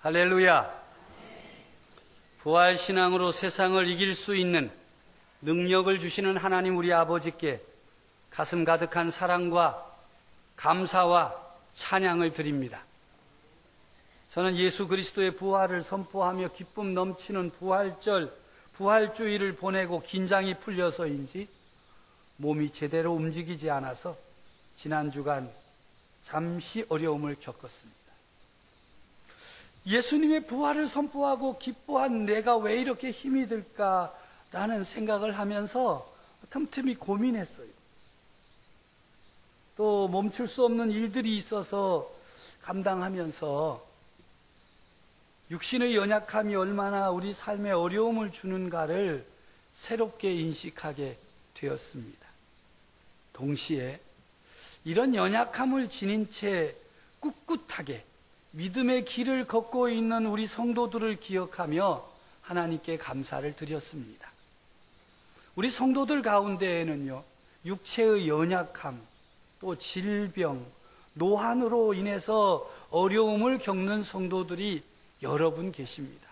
할렐루야. 부활신앙으로 세상을 이길 수 있는 능력을 주시는 하나님 우리 아버지께 가슴 가득한 사랑과 감사와 찬양을 드립니다. 저는 예수 그리스도의 부활을 선포하며 기쁨 넘치는 부활절, 부활주의를 보내고 긴장이 풀려서인지 몸이 제대로 움직이지 않아서 지난 주간 잠시 어려움을 겪었습니다. 예수님의 부활을 선포하고 기뻐한 내가 왜 이렇게 힘이 들까라는 생각을 하면서 틈틈이 고민했어요. 또 멈출 수 없는 일들이 있어서 감당하면서 육신의 연약함이 얼마나 우리 삶에 어려움을 주는가를 새롭게 인식하게 되었습니다. 동시에 이런 연약함을 지닌 채 꿋꿋하게 믿음의 길을 걷고 있는 우리 성도들을 기억하며 하나님께 감사를 드렸습니다. 우리 성도들 가운데에는요, 육체의 연약함, 또 질병, 노환으로 인해서 어려움을 겪는 성도들이 여러 분 계십니다.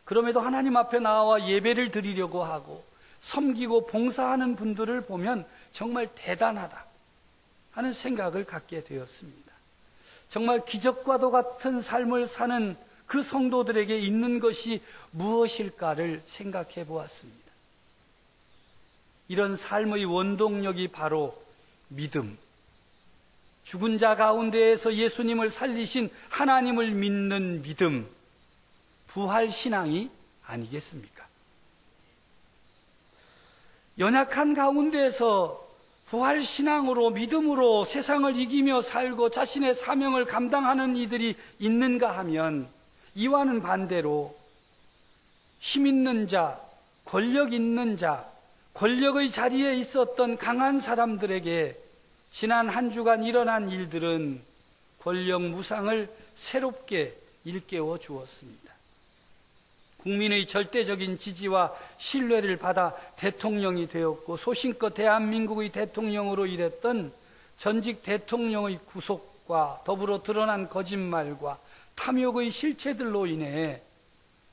그럼에도 하나님 앞에 나와 예배를 드리려고 하고 섬기고 봉사하는 분들을 보면 정말 대단하다 하는 생각을 갖게 되었습니다. 정말 기적과도 같은 삶을 사는 그 성도들에게 있는 것이 무엇일까를 생각해 보았습니다. 이런 삶의 원동력이 바로 믿음, 죽은 자 가운데에서 예수님을 살리신 하나님을 믿는 믿음, 부활신앙이 아니겠습니까? 연약한 가운데에서 부활신앙으로 믿음으로 세상을 이기며 살고 자신의 사명을 감당하는 이들이 있는가 하면 이와는 반대로 힘 있는 자, 권력 있는 자, 권력의 자리에 있었던 강한 사람들에게 지난 한 주간 일어난 일들은 권력 무상을 새롭게 일깨워 주었습니다. 국민의 절대적인 지지와 신뢰를 받아 대통령이 되었고 소신껏 대한민국의 대통령으로 일했던 전직 대통령의 구속과 더불어 드러난 거짓말과 탐욕의 실체들로 인해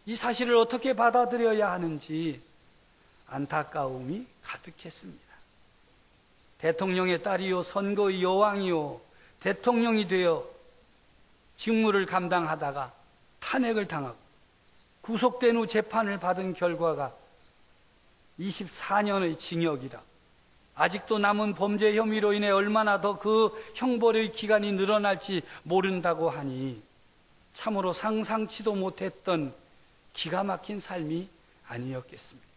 이 사실을 어떻게 받아들여야 하는지 안타까움이 가득했습니다. 대통령의 딸이요 선거의 여왕이요 대통령이 되어 직무를 감당하다가 탄핵을 당하고 구속된 후 재판을 받은 결과가 24년의 징역이라 아직도 남은 범죄 혐의로 인해 얼마나 더 그 형벌의 기간이 늘어날지 모른다고 하니 참으로 상상치도 못했던 기가 막힌 삶이 아니었겠습니다.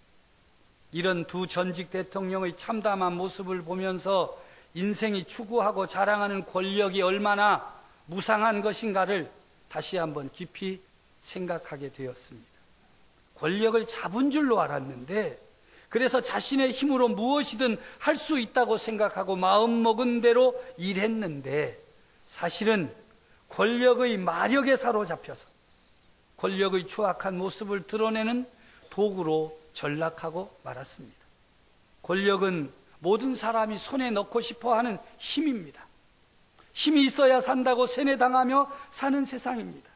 이런 두 전직 대통령의 참담한 모습을 보면서 인생이 추구하고 자랑하는 권력이 얼마나 무상한 것인가를 다시 한번 깊이 생각하게 되었습니다. 권력을 잡은 줄로 알았는데 그래서 자신의 힘으로 무엇이든 할 수 있다고 생각하고 마음먹은 대로 일했는데 사실은 권력의 마력에 사로잡혀서 권력의 추악한 모습을 드러내는 도구로 전락하고 말았습니다. 권력은 모든 사람이 손에 넣고 싶어하는 힘입니다. 힘이 있어야 산다고 세뇌당하며 사는 세상입니다.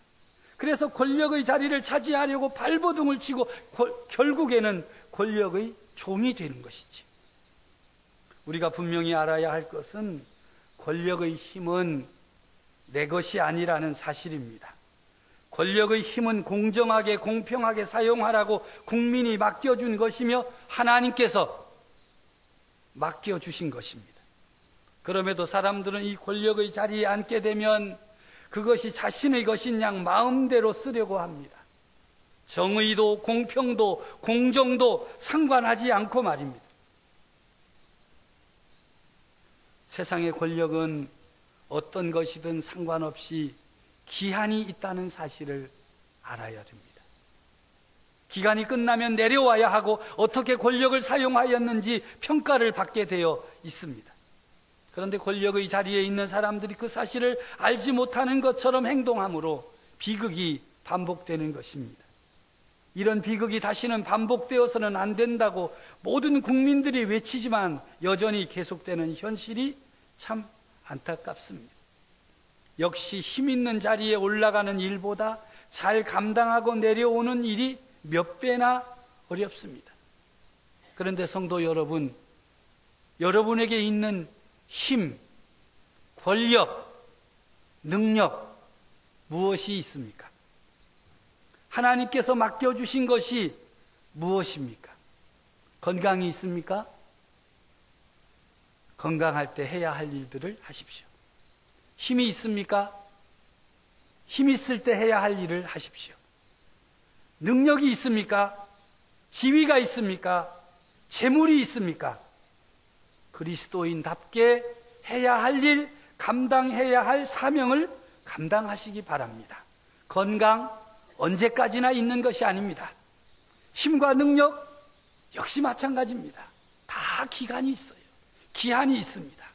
그래서 권력의 자리를 차지하려고 발버둥을 치고 결국에는 권력의 종이 되는 것이지. 우리가 분명히 알아야 할 것은 권력의 힘은 내 것이 아니라는 사실입니다. 권력의 힘은 공정하게 공평하게 사용하라고 국민이 맡겨준 것이며 하나님께서 맡겨주신 것입니다. 그럼에도 사람들은 이 권력의 자리에 앉게 되면 그것이 자신의 것인 양 마음대로 쓰려고 합니다. 정의도 공평도 공정도 상관하지 않고 말입니다. 세상의 권력은 어떤 것이든 상관없이 기한이 있다는 사실을 알아야 됩니다. 기간이 끝나면 내려와야 하고 어떻게 권력을 사용하였는지 평가를 받게 되어 있습니다. 그런데 권력의 자리에 있는 사람들이 그 사실을 알지 못하는 것처럼 행동함으로 비극이 반복되는 것입니다. 이런 비극이 다시는 반복되어서는 안 된다고 모든 국민들이 외치지만 여전히 계속되는 현실이 참 안타깝습니다. 역시 힘 있는 자리에 올라가는 일보다 잘 감당하고 내려오는 일이 몇 배나 어렵습니다. 그런데 성도 여러분, 여러분에게 있는 힘, 권력, 능력 무엇이 있습니까? 하나님께서 맡겨주신 것이 무엇입니까? 건강이 있습니까? 건강할 때 해야 할 일들을 하십시오. 힘이 있습니까? 힘 있을 때 해야 할 일을 하십시오. 능력이 있습니까? 지위가 있습니까? 재물이 있습니까? 그리스도인답게 해야 할 일, 감당해야 할 사명을 감당하시기 바랍니다. 건강 언제까지나 있는 것이 아닙니다. 힘과 능력 역시 마찬가지입니다. 다 기간이 있어요. 기한이 있습니다.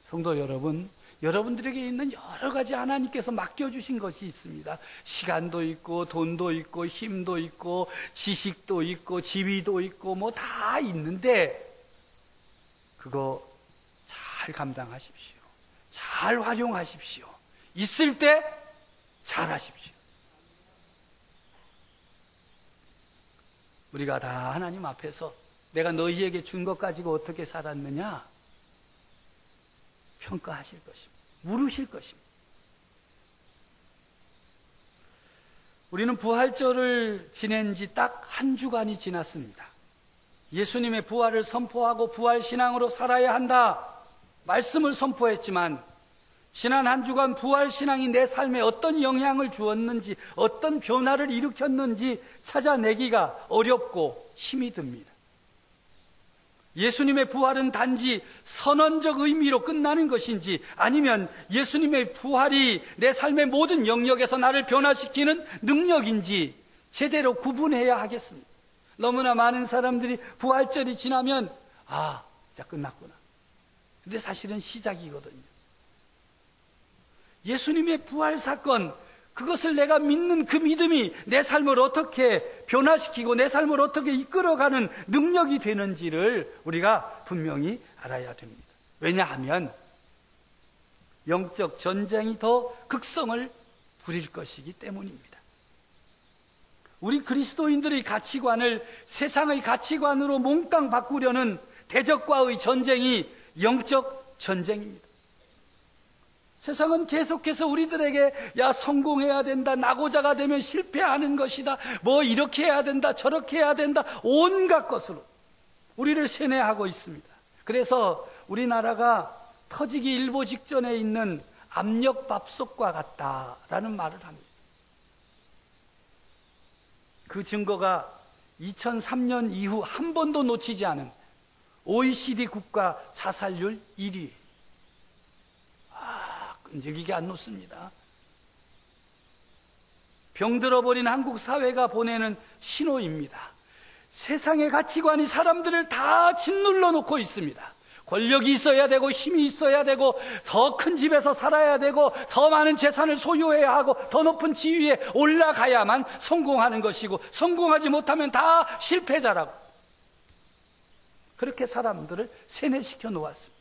성도 여러분, 여러분들에게 있는 여러 가지 하나님께서 맡겨주신 것이 있습니다. 시간도 있고 돈도 있고 힘도 있고 지식도 있고 지위도 있고 뭐 다 있는데 그거 잘 감당하십시오. 잘 활용하십시오. 있을 때 잘 하십시오. 우리가 다 하나님 앞에서 내가 너희에게 준 것 가지고 어떻게 살았느냐 평가하실 것입니다. 물으실 것입니다. 우리는 부활절을 지낸 지 딱 한 주간이 지났습니다. 예수님의 부활을 선포하고 부활신앙으로 살아야 한다 말씀을 선포했지만 지난 한 주간 부활신앙이 내 삶에 어떤 영향을 주었는지 어떤 변화를 일으켰는지 찾아내기가 어렵고 힘이 듭니다. 예수님의 부활은 단지 선언적 의미로 끝나는 것인지 아니면 예수님의 부활이 내 삶의 모든 영역에서 나를 변화시키는 능력인지 제대로 구분해야 하겠습니다. 너무나 많은 사람들이 부활절이 지나면 이제 끝났구나. 근데 사실은 시작이거든요. 예수님의 부활 사건, 그것을 내가 믿는 그 믿음이 내 삶을 어떻게 변화시키고 내 삶을 어떻게 이끌어가는 능력이 되는지를 우리가 분명히 알아야 됩니다. 왜냐하면 영적 전쟁이 더 극성을 부릴 것이기 때문입니다. 우리 그리스도인들의 가치관을 세상의 가치관으로 몽땅 바꾸려는 대적과의 전쟁이 영적 전쟁입니다. 세상은 계속해서 우리들에게 성공해야 된다, 낙오자가 되면 실패하는 것이다, 뭐 이렇게 해야 된다, 저렇게 해야 된다, 온갖 것으로 우리를 세뇌하고 있습니다. 그래서 우리나라가 터지기 일보 직전에 있는 압력밥솥과 같다라는 말을 합니다. 그 증거가 2003년 이후 한 번도 놓치지 않은 OECD 국가 자살률 1위. 끈질기게 안 놓습니다. 병들어버린 한국 사회가 보내는 신호입니다. 세상의 가치관이 사람들을 다 짓눌러 놓고 있습니다. 권력이 있어야 되고 힘이 있어야 되고 더 큰 집에서 살아야 되고 더 많은 재산을 소유해야 하고 더 높은 지위에 올라가야만 성공하는 것이고 성공하지 못하면 다 실패자라고 그렇게 사람들을 세뇌시켜 놓았습니다.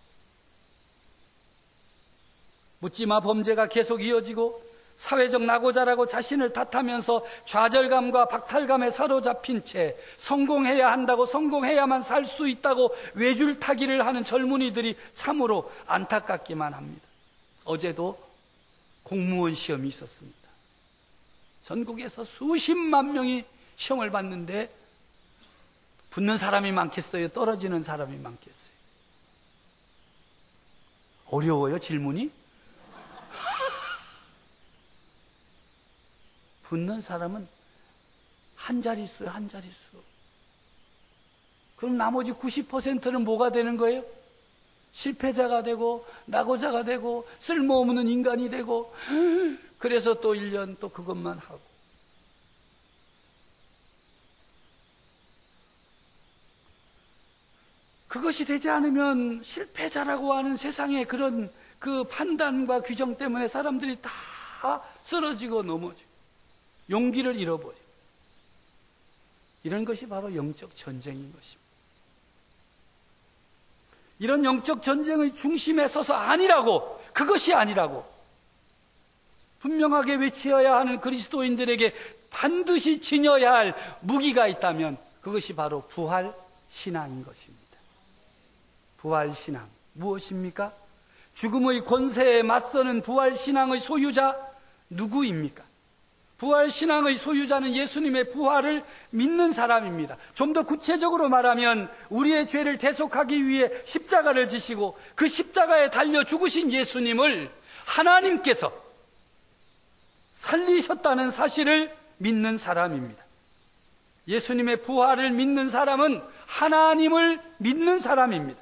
묻지마 범죄가 계속 이어지고 사회적 낙오자라고 자신을 탓하면서 좌절감과 박탈감에 사로잡힌 채 성공해야 한다고 성공해야만 살 수 있다고 외줄타기를 하는 젊은이들이 참으로 안타깝기만 합니다. 어제도 공무원 시험이 있었습니다. 전국에서 수십만 명이 시험을 봤는데 붙는 사람이 많겠어요? 떨어지는 사람이 많겠어요? 어려워요, 질문이? 붙는 사람은 한 자릿수요, 한 자릿수. 그럼 나머지 90%는 뭐가 되는 거예요? 실패자가 되고 낙오자가 되고 쓸모없는 인간이 되고 그래서 또 1년 또 그것만 하고. 그것이 되지 않으면 실패자라고 하는 세상의 그런 그 판단과 규정 때문에 사람들이 다 쓰러지고 넘어지고 용기를 잃어버려. 이런 것이 바로 영적 전쟁인 것입니다. 이런 영적 전쟁의 중심에 서서 아니라고, 그것이 아니라고 분명하게 외치어야 하는 그리스도인들에게 반드시 지녀야 할 무기가 있다면 그것이 바로 부활신앙인 것입니다. 부활신앙 무엇입니까? 죽음의 권세에 맞서는 부활신앙의 소유자 누구입니까? 부활신앙의 소유자는 예수님의 부활을 믿는 사람입니다. 좀 더 구체적으로 말하면 우리의 죄를 대속하기 위해 십자가를 지시고 그 십자가에 달려 죽으신 예수님을 하나님께서 살리셨다는 사실을 믿는 사람입니다. 예수님의 부활을 믿는 사람은 하나님을 믿는 사람입니다.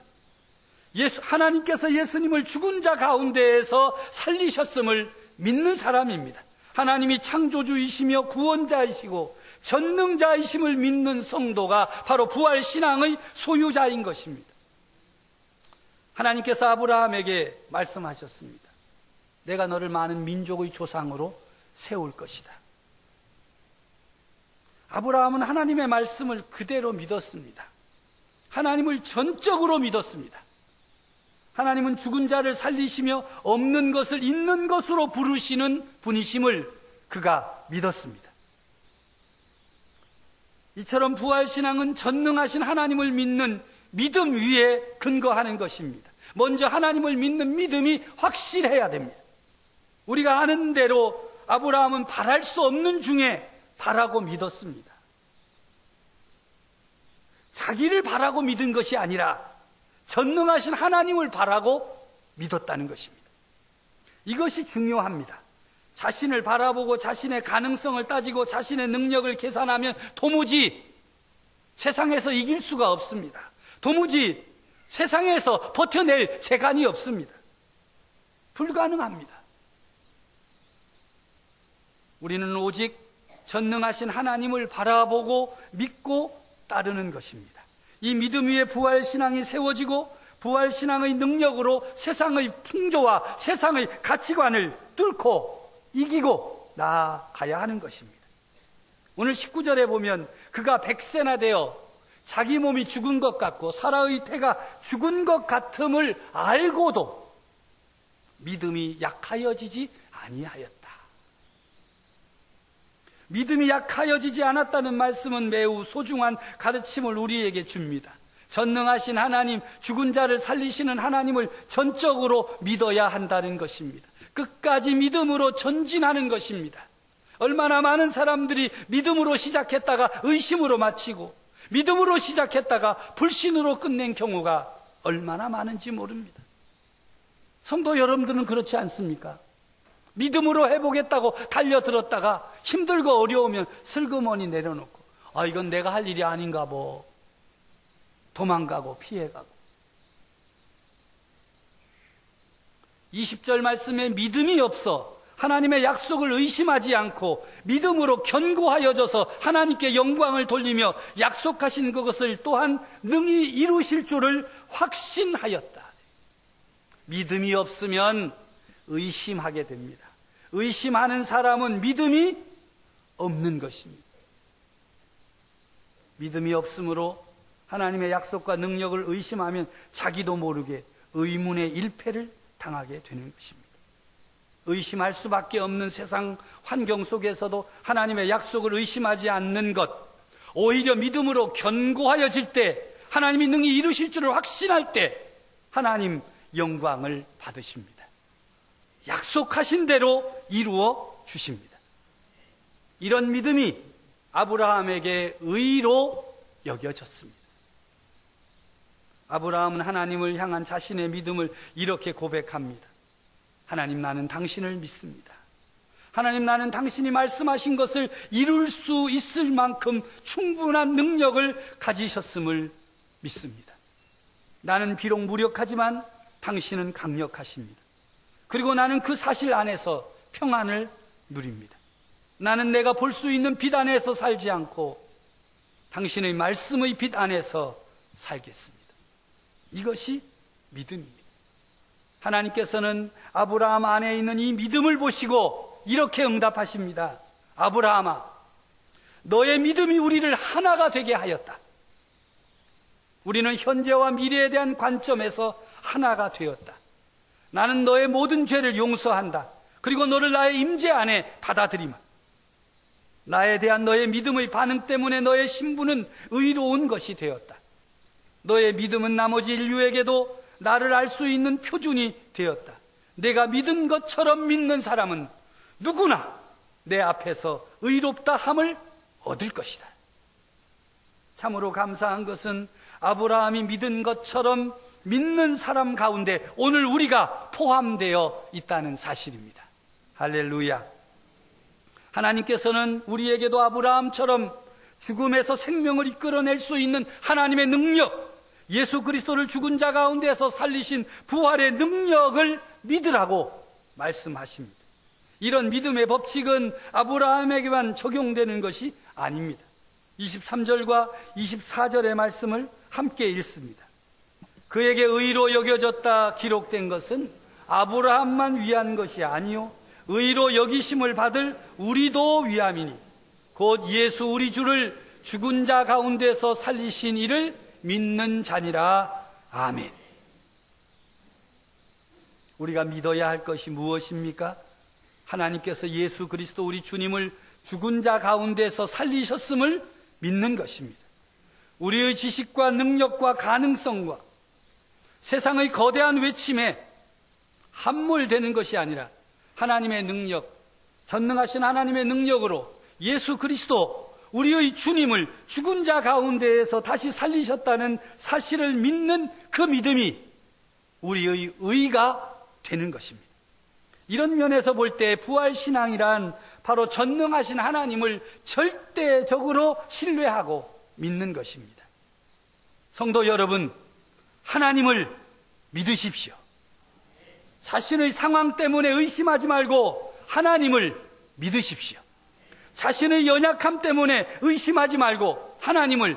하나님께서 예수님을 죽은 자 가운데에서 살리셨음을 믿는 사람입니다. 하나님이 창조주이시며 구원자이시고 전능자이심을 믿는 성도가 바로 부활신앙의 소유자인 것입니다. 하나님께서 아브라함에게 말씀하셨습니다. 내가 너를 많은 민족의 조상으로 세울 것이다. 아브라함은 하나님의 말씀을 그대로 믿었습니다. 하나님을 전적으로 믿었습니다. 하나님은 죽은 자를 살리시며 없는 것을 있는 것으로 부르시는 분이심을 그가 믿었습니다. 이처럼 부활신앙은 전능하신 하나님을 믿는 믿음 위에 근거하는 것입니다. 먼저 하나님을 믿는 믿음이 확실해야 됩니다. 우리가 아는 대로 아브라함은 바랄 수 없는 중에 바라고 믿었습니다. 자기를 바라고 믿은 것이 아니라 전능하신 하나님을 바라고 믿었다는 것입니다. 이것이 중요합니다. 자신을 바라보고 자신의 가능성을 따지고 자신의 능력을 계산하면 도무지 세상에서 이길 수가 없습니다. 도무지 세상에서 버텨낼 재간이 없습니다. 불가능합니다. 우리는 오직 전능하신 하나님을 바라보고 믿고 따르는 것입니다. 이 믿음 위에 부활신앙이 세워지고 부활신앙의 능력으로 세상의 풍조와 세상의 가치관을 뚫고 이기고 나아가야 하는 것입니다. 오늘 19절에 보면 그가 100세나 되어 자기 몸이 죽은 것 같고 사라의 태가 죽은 것 같음을 알고도 믿음이 약하여지지 아니하였다. 믿음이 약하여지지 않았다는 말씀은 매우 소중한 가르침을 우리에게 줍니다. 전능하신 하나님, 죽은 자를 살리시는 하나님을 전적으로 믿어야 한다는 것입니다. 끝까지 믿음으로 전진하는 것입니다. 얼마나 많은 사람들이 믿음으로 시작했다가 의심으로 마치고 믿음으로 시작했다가 불신으로 끝낸 경우가 얼마나 많은지 모릅니다. 성도 여러분들은 그렇지 않습니까? 믿음으로 해보겠다고 달려들었다가 힘들고 어려우면 슬그머니 내려놓고 이건 내가 할 일이 아닌가 뭐 도망가고 피해가고 20절 말씀에 믿음이 없어 하나님의 약속을 의심하지 않고 믿음으로 견고하여져서 하나님께 영광을 돌리며 약속하신 그것을 또한 능히 이루실 줄을 확신하였다. 믿음이 없으면 의심하게 됩니다. 의심하는 사람은 믿음이 없는 것입니다. 믿음이 없으므로 하나님의 약속과 능력을 의심하면 자기도 모르게 의문의 일패를 당하게 되는 것입니다. 의심할 수밖에 없는 세상 환경 속에서도 하나님의 약속을 의심하지 않는 것, 오히려 믿음으로 견고하여질 때, 하나님이 능히 이루실 줄을 확신할 때 하나님 영광을 받으십니다. 약속하신 대로 이루어 주십니다. 이런 믿음이 아브라함에게 의로 여겨졌습니다. 아브라함은 하나님을 향한 자신의 믿음을 이렇게 고백합니다. 하나님, 나는 당신을 믿습니다. 하나님, 나는 당신이 말씀하신 것을 이룰 수 있을 만큼 충분한 능력을 가지셨음을 믿습니다. 나는 비록 무력하지만 당신은 강력하십니다. 그리고 나는 그 사실 안에서 평안을 누립니다. 나는 내가 볼 수 있는 빛 안에서 살지 않고 당신의 말씀의 빛 안에서 살겠습니다. 이것이 믿음입니다. 하나님께서는 아브라함 안에 있는 이 믿음을 보시고 이렇게 응답하십니다. 아브라함아, 너의 믿음이 우리를 하나가 되게 하였다. 우리는 현재와 미래에 대한 관점에서 하나가 되었다. 나는 너의 모든 죄를 용서한다. 그리고 너를 나의 임재 안에 받아들이마. 나에 대한 너의 믿음의 반응 때문에 너의 신분은 의로운 것이 되었다. 너의 믿음은 나머지 인류에게도 나를 알 수 있는 표준이 되었다. 내가 믿은 것처럼 믿는 사람은 누구나 내 앞에서 의롭다 함을 얻을 것이다. 참으로 감사한 것은 아브라함이 믿은 것처럼 믿는 사람 가운데 오늘 우리가 포함되어 있다는 사실입니다. 할렐루야. 하나님께서는 우리에게도 아브라함처럼 죽음에서 생명을 이끌어낼 수 있는 하나님의 능력, 예수 그리스도를 죽은 자 가운데서 살리신 부활의 능력을 믿으라고 말씀하십니다. 이런 믿음의 법칙은 아브라함에게만 적용되는 것이 아닙니다. 23절과 24절의 말씀을 함께 읽습니다. 그에게 의로 여겨졌다 기록된 것은 아브라함만 위한 것이 아니요 의로 여기심을 받을 우리도 위함이니 곧 예수 우리 주를 죽은 자 가운데서 살리신 이를 믿는 자니라. 아멘. 우리가 믿어야 할 것이 무엇입니까? 하나님께서 예수 그리스도 우리 주님을 죽은 자 가운데서 살리셨음을 믿는 것입니다. 우리의 지식과 능력과 가능성과 세상의 거대한 외침에 함몰되는 것이 아니라 하나님의 능력, 전능하신 하나님의 능력으로 예수 그리스도 우리의 주님을 죽은 자 가운데에서 다시 살리셨다는 사실을 믿는 그 믿음이 우리의 의가 되는 것입니다. 이런 면에서 볼 때 부활신앙이란 바로 전능하신 하나님을 절대적으로 신뢰하고 믿는 것입니다. 성도 여러분, 하나님을 믿으십시오. 자신의 상황 때문에 의심하지 말고 하나님을 믿으십시오. 자신의 연약함 때문에 의심하지 말고 하나님을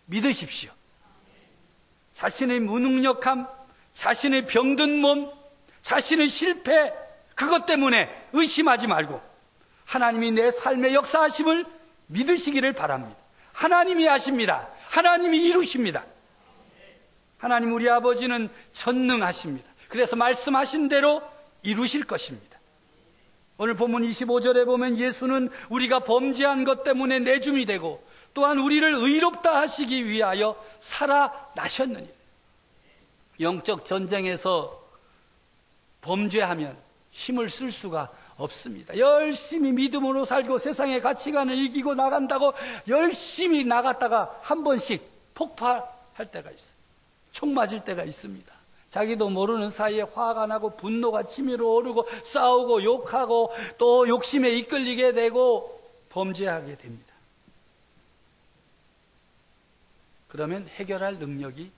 믿으십시오. 자신의 무능력함, 자신의 병든 몸, 자신의 실패, 그것 때문에 의심하지 말고 하나님이 내 삶의 역사하심을 믿으시기를 바랍니다. 하나님이 하십니다. 하나님이 이루십니다. 하나님 우리 아버지는 전능하십니다. 그래서 말씀하신 대로 이루실 것입니다. 오늘 본문 25절에 보면 예수는 우리가 범죄한 것 때문에 내줌이 되고 또한 우리를 의롭다 하시기 위하여 살아나셨느니라. 영적 전쟁에서 범죄하면 힘을 쓸 수가 없습니다. 열심히 믿음으로 살고 세상의 가치관을 이기고 나간다고 열심히 나갔다가 한 번씩 폭발할 때가 있어요. 총 맞을 때가 있습니다. 자기도 모르는 사이에 화가 나고 분노가 치밀어 오르고 싸우고 욕하고 또 욕심에 이끌리게 되고 범죄하게 됩니다. 그러면 해결할 능력이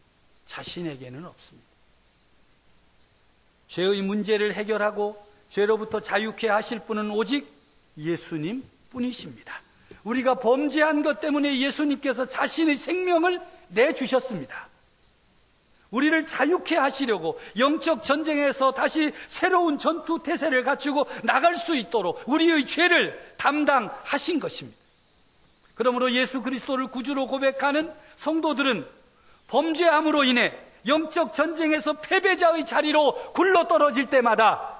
자신에게는 없습니다. 죄의 문제를 해결하고 죄로부터 자유케 하실 분은 오직 예수님 뿐이십니다. 우리가 범죄한 것 때문에 예수님께서 자신의 생명을 내주셨습니다. 우리를 자유케 하시려고 영적 전쟁에서 다시 새로운 전투 태세를 갖추고 나갈 수 있도록 우리의 죄를 담당하신 것입니다. 그러므로 예수 그리스도를 구주로 고백하는 성도들은 범죄함으로 인해 영적 전쟁에서 패배자의 자리로 굴러떨어질 때마다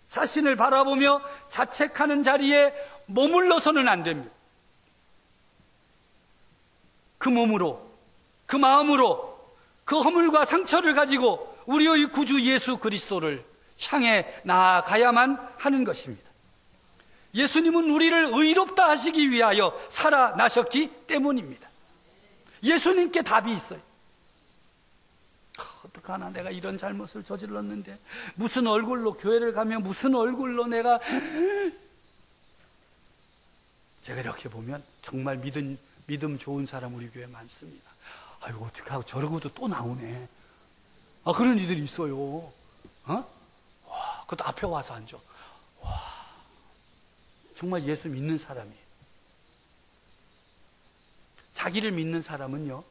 자신을 바라보며 자책하는 자리에 머물러서는 안 됩니다. 그 몸으로, 그 마음으로, 그 허물과 상처를 가지고 우리의 구주 예수 그리스도를 향해 나아가야만 하는 것입니다. 예수님은 우리를 의롭다 하시기 위하여 살아나셨기 때문입니다. 예수님께 답이 있어요. 어떡하나 내가 이런 잘못을 저질렀는데 무슨 얼굴로 교회를 가면 무슨 얼굴로 내가 제가 이렇게 보면 정말 믿음 좋은 사람 우리 교회에 많습니다. 아이고 어떻게 하고 저러고도 또 나오네. 그런 이들이 있어요. 와, 그것도 앞에 와서 앉아. 와, 정말 예수 믿는 사람이에요. 자기를 믿는 사람은요,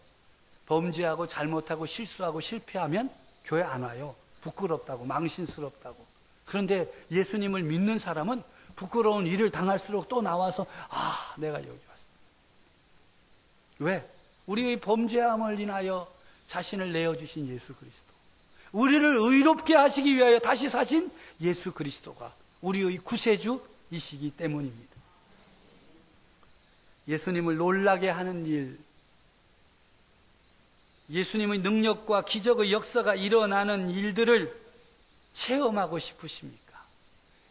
범죄하고 잘못하고 실수하고 실패하면 교회 안 와요. 부끄럽다고, 망신스럽다고. 그런데 예수님을 믿는 사람은 부끄러운 일을 당할수록 또 나와서 내가 여기 왔어. 왜? 우리의 범죄함을 인하여 자신을 내어주신 예수 그리스도, 우리를 의롭게 하시기 위하여 다시 사신 예수 그리스도가 우리의 구세주이시기 때문입니다. 예수님을 놀라게 하는 일, 예수님의 능력과 기적의 역사가 일어나는 일들을 체험하고 싶으십니까?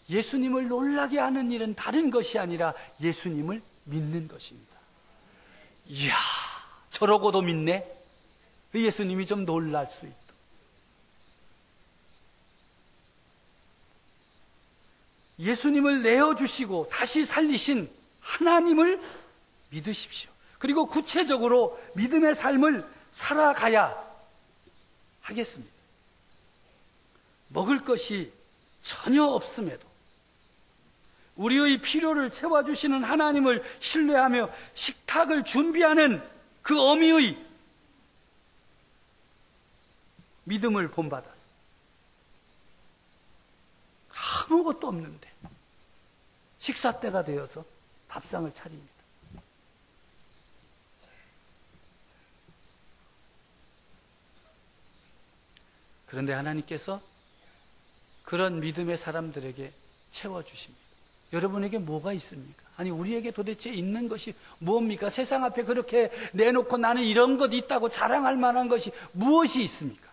예수님을 놀라게 하는 일은 다른 것이 아니라 예수님을 믿는 것입니다. 이야, 저러고도 믿네? 예수님이 좀 놀랄 수 있다. 예수님을 내어주시고 다시 살리신 하나님을 믿으십시오. 그리고 구체적으로 믿음의 삶을 살아가야 하겠습니다. 먹을 것이 전혀 없음에도 우리의 필요를 채워주시는 하나님을 신뢰하며 식탁을 준비하는 그 어미의 믿음을 본받아서 아무것도 없는데 식사 때가 되어서 밥상을 차립니다. 그런데 하나님께서 그런 믿음의 사람들에게 채워주십니다. 여러분에게 뭐가 있습니까? 아니, 우리에게 도대체 있는 것이 뭡니까? 세상 앞에 그렇게 내놓고 나는 이런 것 있다고 자랑할 만한 것이 무엇이 있습니까?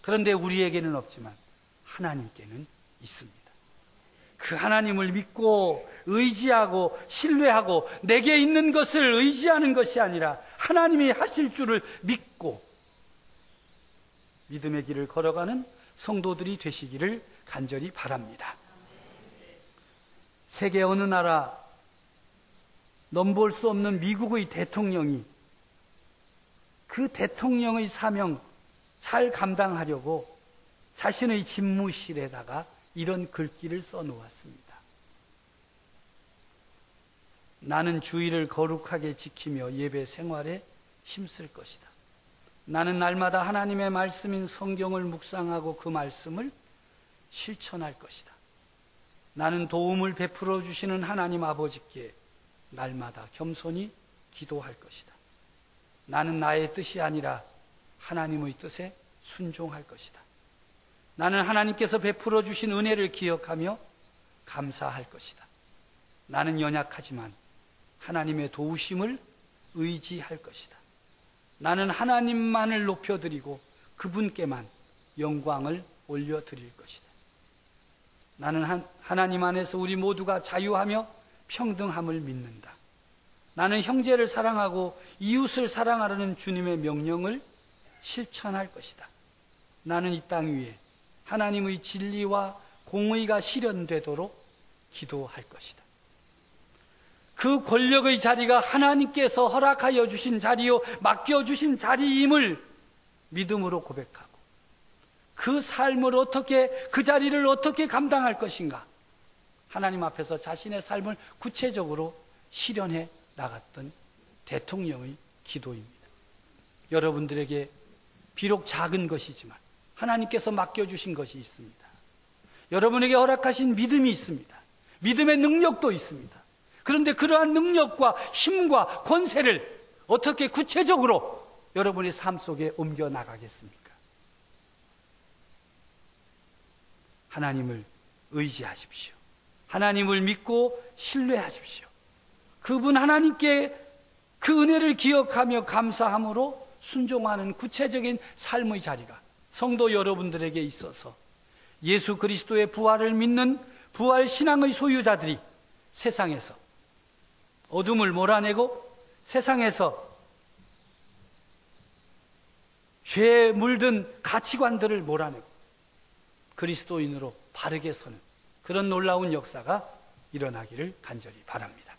그런데 우리에게는 없지만 하나님께는 있습니다. 그 하나님을 믿고 의지하고 신뢰하고 내게 있는 것을 의지하는 것이 아니라 하나님이 하실 줄을 믿고 믿음의 길을 걸어가는 성도들이 되시기를 간절히 바랍니다. 세계 어느 나라 넘볼 수 없는 미국의 대통령이 그 대통령의 사명 잘 감당하려고 자신의 집무실에다가 이런 글귀를 써놓았습니다. 나는 주의를 거룩하게 지키며 예배 생활에 힘쓸 것이다. 나는 날마다 하나님의 말씀인 성경을 묵상하고 그 말씀을 실천할 것이다. 나는 도움을 베풀어 주시는 하나님 아버지께 날마다 겸손히 기도할 것이다. 나는 나의 뜻이 아니라 하나님의 뜻에 순종할 것이다. 나는 하나님께서 베풀어 주신 은혜를 기억하며 감사할 것이다. 나는 연약하지만 하나님의 도우심을 의지할 것이다. 나는 하나님만을 높여드리고 그분께만 영광을 올려드릴 것이다. 나는 하나님 안에서 우리 모두가 자유하며 평등함을 믿는다. 나는 형제를 사랑하고 이웃을 사랑하라는 주님의 명령을 실천할 것이다. 나는 이 땅 위에 하나님의 진리와 공의가 실현되도록 기도할 것이다. 그 권력의 자리가 하나님께서 허락하여 주신 자리요 맡겨주신 자리임을 믿음으로 고백하고 그 삶을 어떻게, 그 자리를 어떻게 감당할 것인가, 하나님 앞에서 자신의 삶을 구체적으로 실현해 나갔던 대통령의 기도입니다. 여러분들에게 비록 작은 것이지만 하나님께서 맡겨주신 것이 있습니다. 여러분에게 허락하신 믿음이 있습니다. 믿음의 능력도 있습니다. 그런데 그러한 능력과 힘과 권세를 어떻게 구체적으로 여러분의 삶 속에 옮겨 나가겠습니까? 하나님을 의지하십시오. 하나님을 믿고 신뢰하십시오. 그분 하나님께 그 은혜를 기억하며 감사함으로 순종하는 구체적인 삶의 자리가 성도 여러분들에게 있어서 예수 그리스도의 부활을 믿는 부활 신앙의 소유자들이 세상에서 어둠을 몰아내고 세상에서 죄에 물든 가치관들을 몰아내고 그리스도인으로 바르게 서는 그런 놀라운 역사가 일어나기를 간절히 바랍니다.